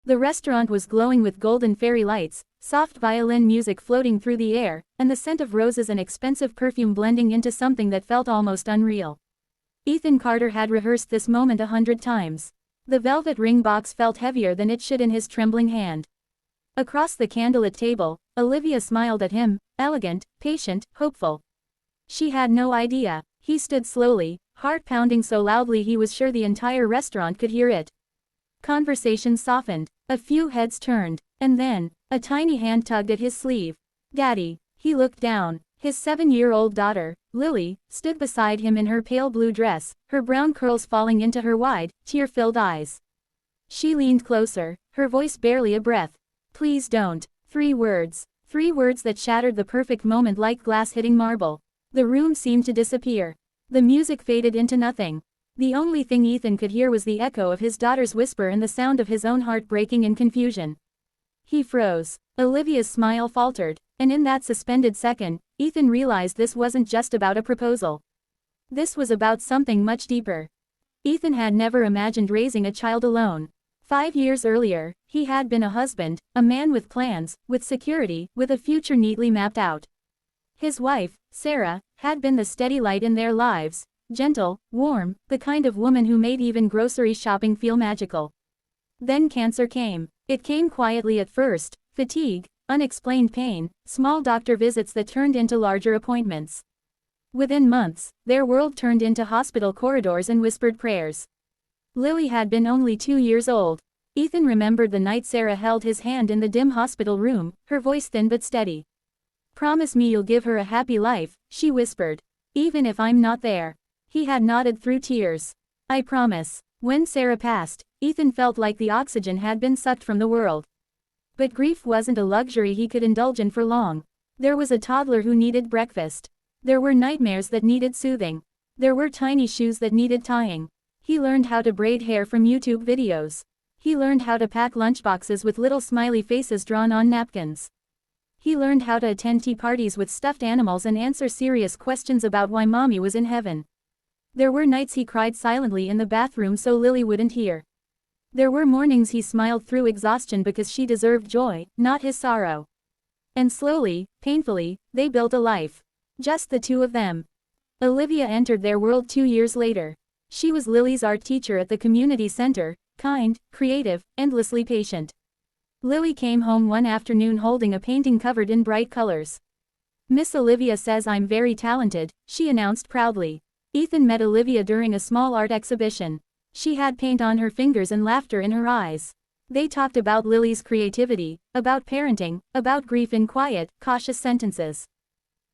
The restaurant was glowing with golden fairy lights, soft violin music floating through the air, and the scent of roses and expensive perfume blending into something that felt almost unreal. Ethan Carter had rehearsed this moment 100 times. The velvet ring box felt heavier than it should in his trembling hand. Across the candlelit table, Olivia smiled at him, elegant, patient, hopeful. She had no idea. He stood slowly, heart pounding so loudly he was sure the entire restaurant could hear it. Conversation softened. A few heads turned, and then, a tiny hand tugged at his sleeve. Daddy. He looked down. His 7-year-old daughter, Lily, stood beside him in her pale blue dress, her brown curls falling into her wide, tear-filled eyes. She leaned closer, her voice barely a breath. Please don't. 3 words. 3 words that shattered the perfect moment like glass hitting marble. The room seemed to disappear. The music faded into nothing. The only thing Ethan could hear was the echo of his daughter's whisper and the sound of his own heart breaking in confusion. He froze. Olivia's smile faltered, and in that suspended second, Ethan realized this wasn't just about a proposal. This was about something much deeper. Ethan had never imagined raising a child alone. 5 years earlier, he had been a husband, a man with plans, with security, with a future neatly mapped out. His wife, Sarah, had been the steady light in their lives, gentle, warm, the kind of woman who made even grocery shopping feel magical. Then cancer came. It came quietly at first, fatigue, unexplained pain, small doctor visits that turned into larger appointments. Within months, their world turned into hospital corridors and whispered prayers. Lily had been only 2 years old. Ethan remembered the night Sarah held his hand in the dim hospital room, her voice thin but steady. Promise me you'll give her a happy life, she whispered. Even if I'm not there. He had nodded through tears. I promise. When Sarah passed, Ethan felt like the oxygen had been sucked from the world. But grief wasn't a luxury he could indulge in for long. There was a toddler who needed breakfast. There were nightmares that needed soothing. There were tiny shoes that needed tying. He learned how to braid hair from YouTube videos. He learned how to pack lunchboxes with little smiley faces drawn on napkins. He learned how to attend tea parties with stuffed animals and answer serious questions about why mommy was in heaven. There were nights he cried silently in the bathroom so Lily wouldn't hear. There were mornings he smiled through exhaustion because she deserved joy, not his sorrow. And slowly, painfully, they built a life. Just the two of them. Olivia entered their world 2 years later. She was Lily's art teacher at the community center, kind, creative, endlessly patient. Lily came home one afternoon holding a painting covered in bright colors. Miss Olivia says I'm very talented, she announced proudly. Ethan met Olivia during a small art exhibition. She had paint on her fingers and laughter in her eyes. They talked about Lily's creativity, about parenting, about grief in quiet, cautious sentences.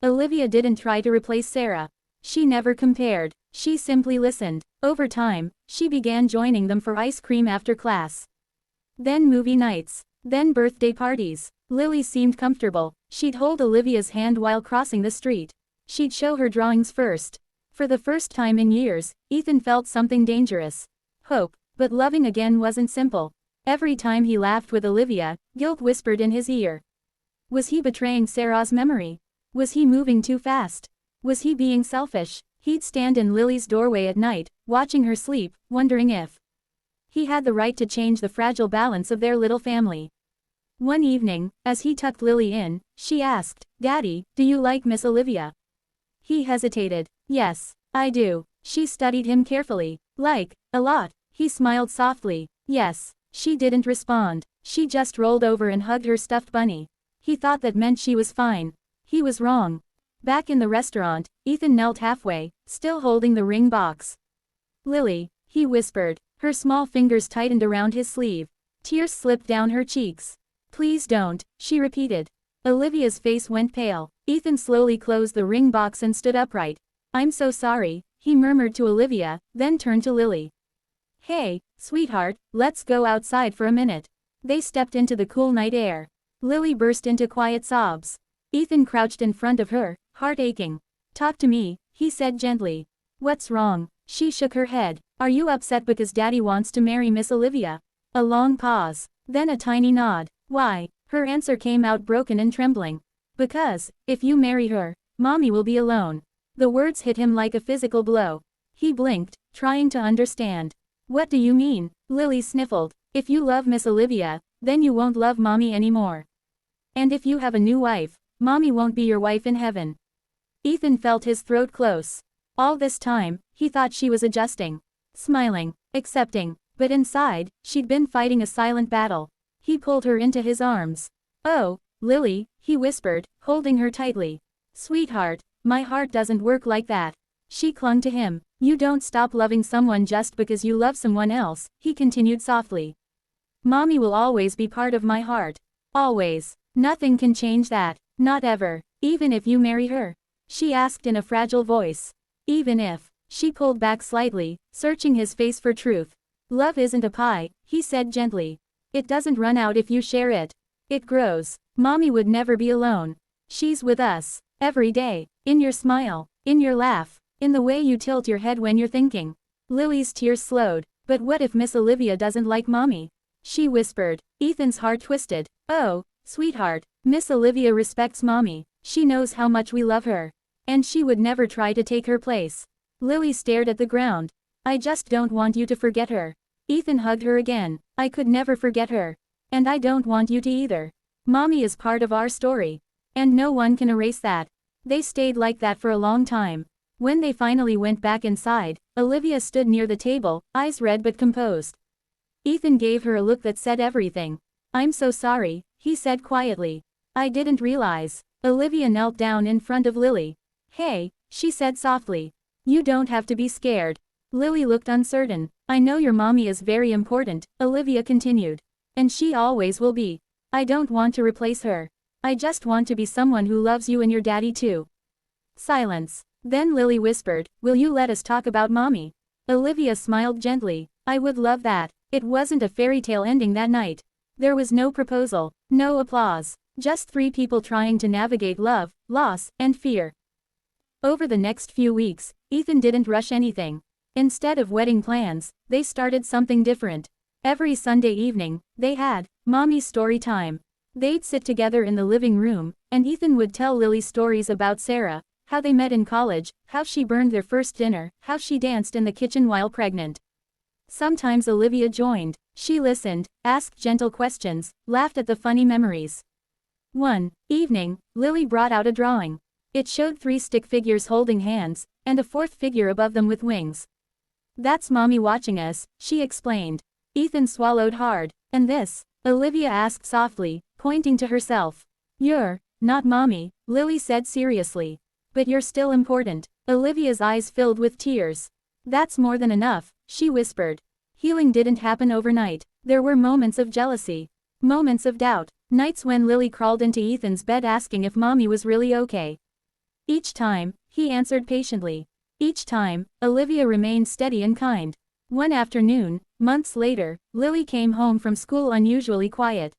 Olivia didn't try to replace Sarah. She never compared. She simply listened. Over time, she began joining them for ice cream after class. Then movie nights. Then birthday parties. Lily seemed comfortable. She'd hold Olivia's hand while crossing the street. She'd show her drawings first. For the first time in years, Ethan felt something dangerous. Hope. But loving again wasn't simple. Every time he laughed with Olivia, guilt whispered in his ear. Was he betraying Sarah's memory? Was he moving too fast? Was he being selfish? He'd stand in Lily's doorway at night, watching her sleep, wondering if he had the right to change the fragile balance of their little family. One evening, as he tucked Lily in, she asked, Daddy, do you like Miss Olivia? He hesitated. Yes, I do. She studied him carefully. Like, a lot. He smiled softly. Yes. She didn't respond. She just rolled over and hugged her stuffed bunny. He thought that meant she was fine. He was wrong. Back in the restaurant, Ethan knelt halfway, still holding the ring box. Lily, he whispered. Her small fingers tightened around his sleeve. Tears slipped down her cheeks. Please don't, she repeated. Olivia's face went pale. Ethan slowly closed the ring box and stood upright. I'm so sorry, he murmured to Olivia, then turned to Lily. Hey, sweetheart, let's go outside for a minute. They stepped into the cool night air. Lily burst into quiet sobs. Ethan crouched in front of her, heart aching. Talk to me, he said gently. What's wrong? She shook her head. Are you upset because Daddy wants to marry Miss Olivia? A long pause. Then a tiny nod. Why? Her answer came out broken and trembling. Because, if you marry her, Mommy will be alone. The words hit him like a physical blow. He blinked, trying to understand. What do you mean? Lily sniffled. If you love Miss Olivia, then you won't love mommy anymore. And if you have a new wife, mommy won't be your wife in heaven. Ethan felt his throat close. All this time, he thought she was adjusting. Smiling. Accepting. But inside, she'd been fighting a silent battle. He pulled her into his arms. "Oh, Lily," he whispered, holding her tightly. "Sweetheart, my heart doesn't work like that." She clung to him. "You don't stop loving someone just because you love someone else," he continued softly. "Mommy will always be part of my heart. Always. Nothing can change that. Not ever. Even if you marry her?" She asked in a fragile voice. "Even if." She pulled back slightly, searching his face for truth. "Love isn't a pie," he said gently. "It doesn't run out if you share it. It grows. Mommy would never be alone. She's with us. Every day. In your smile. In your laugh. In the way you tilt your head when you're thinking." Lily's tears slowed. "But what if Miss Olivia doesn't like mommy?" she whispered. Ethan's heart twisted. "Oh, sweetheart, Miss Olivia respects mommy. She knows how much we love her. And she would never try to take her place." Lily stared at the ground. "I just don't want you to forget her." Ethan hugged her again. "I could never forget her. And I don't want you to either. Mommy is part of our story. And no one can erase that." They stayed like that for a long time. When they finally went back inside, Olivia stood near the table, eyes red but composed. Ethan gave her a look that said everything. "I'm so sorry," he said quietly. "I didn't realize." Olivia knelt down in front of Lily. "Hey," she said softly. "You don't have to be scared." Lily looked uncertain. "I know your mommy is very important," Olivia continued. "And she always will be. I don't want to replace her. I just want to be someone who loves you and your daddy too." Silence. Then Lily whispered, "Will you let us talk about mommy?" Olivia smiled gently. "I would love that." It wasn't a fairy tale ending that night. There was no proposal, no applause. Just three people trying to navigate love, loss, and fear. Over the next few weeks, Ethan didn't rush anything. Instead of wedding plans, they started something different. Every Sunday evening, they had mommy's story time. They'd sit together in the living room, and Ethan would tell Lily stories about Sarah, how they met in college, how she burned their first dinner, how she danced in the kitchen while pregnant. Sometimes Olivia joined. She listened, asked gentle questions, laughed at the funny memories. One evening, Lily brought out a drawing. It showed three stick figures holding hands, and a fourth figure above them with wings. "That's mommy watching us," she explained. Ethan swallowed hard. "And this?" Olivia asked softly, pointing to herself. "You're not mommy," Lily said seriously. "But you're still important." Olivia's eyes filled with tears. "That's more than enough," she whispered. Healing didn't happen overnight. There were moments of jealousy. Moments of doubt. Nights when Lily crawled into Ethan's bed asking if mommy was really okay. Each time, he answered patiently. Each time, Olivia remained steady and kind. One afternoon, months later, Lily came home from school unusually quiet.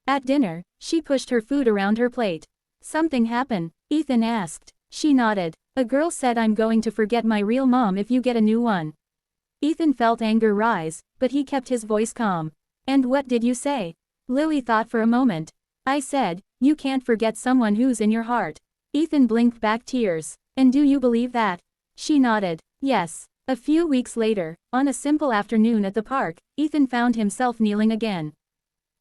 At dinner, she pushed her food around her plate. "Something happened?" Ethan asked. She nodded. "A girl said I'm going to forget my real mom if you get a new one." Ethan felt anger rise, but he kept his voice calm. "And what did you say?" Lily thought for a moment. "I said, you can't forget someone who's in your heart." Ethan blinked back tears. "And do you believe that?" She nodded. "Yes." A few weeks later, on a simple afternoon at the park, Ethan found himself kneeling again.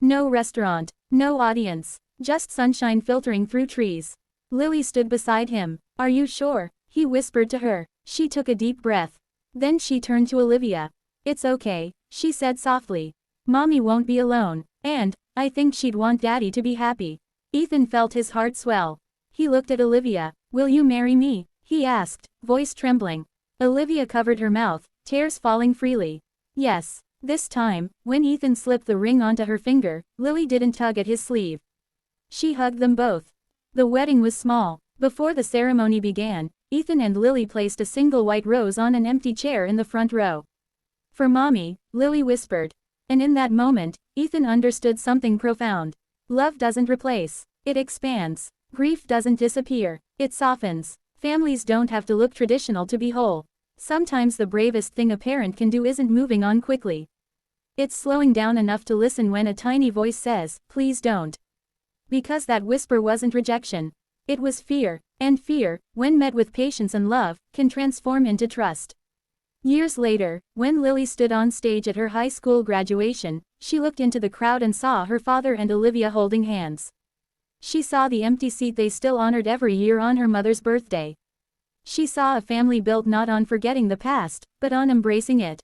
No restaurant, no audience, just sunshine filtering through trees. Lily stood beside him. "Are you sure?" he whispered to her. She took a deep breath. Then she turned to Olivia. "It's okay," she said softly. "Mommy won't be alone, and I think she'd want Daddy to be happy." Ethan felt his heart swell. He looked at Olivia. "Will you marry me?" he asked, voice trembling. Olivia covered her mouth, tears falling freely. "Yes." This time, when Ethan slipped the ring onto her finger, Lily didn't tug at his sleeve. She hugged them both. The wedding was small. Before the ceremony began, Ethan and Lily placed a single white rose on an empty chair in the front row. "For mommy," Lily whispered. And in that moment, Ethan understood something profound. Love doesn't replace. It expands. Grief doesn't disappear. It softens. Families don't have to look traditional to be whole. Sometimes the bravest thing a parent can do isn't moving on quickly. It's slowing down enough to listen when a tiny voice says, "Please don't." Because that whisper wasn't rejection. It was fear, and fear, when met with patience and love, can transform into trust. Years later, when Lily stood on stage at her high school graduation, she looked into the crowd and saw her father and Olivia holding hands. She saw the empty seat they still honored every year on her mother's birthday. She saw a family built not on forgetting the past, but on embracing it.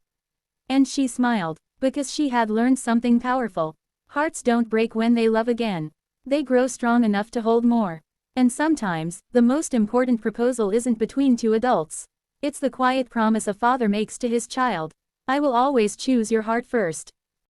And she smiled, because she had learned something powerful. Hearts don't break when they love again. They grow strong enough to hold more. And sometimes, the most important proposal isn't between two adults. It's the quiet promise a father makes to his child. I will always choose your heart first.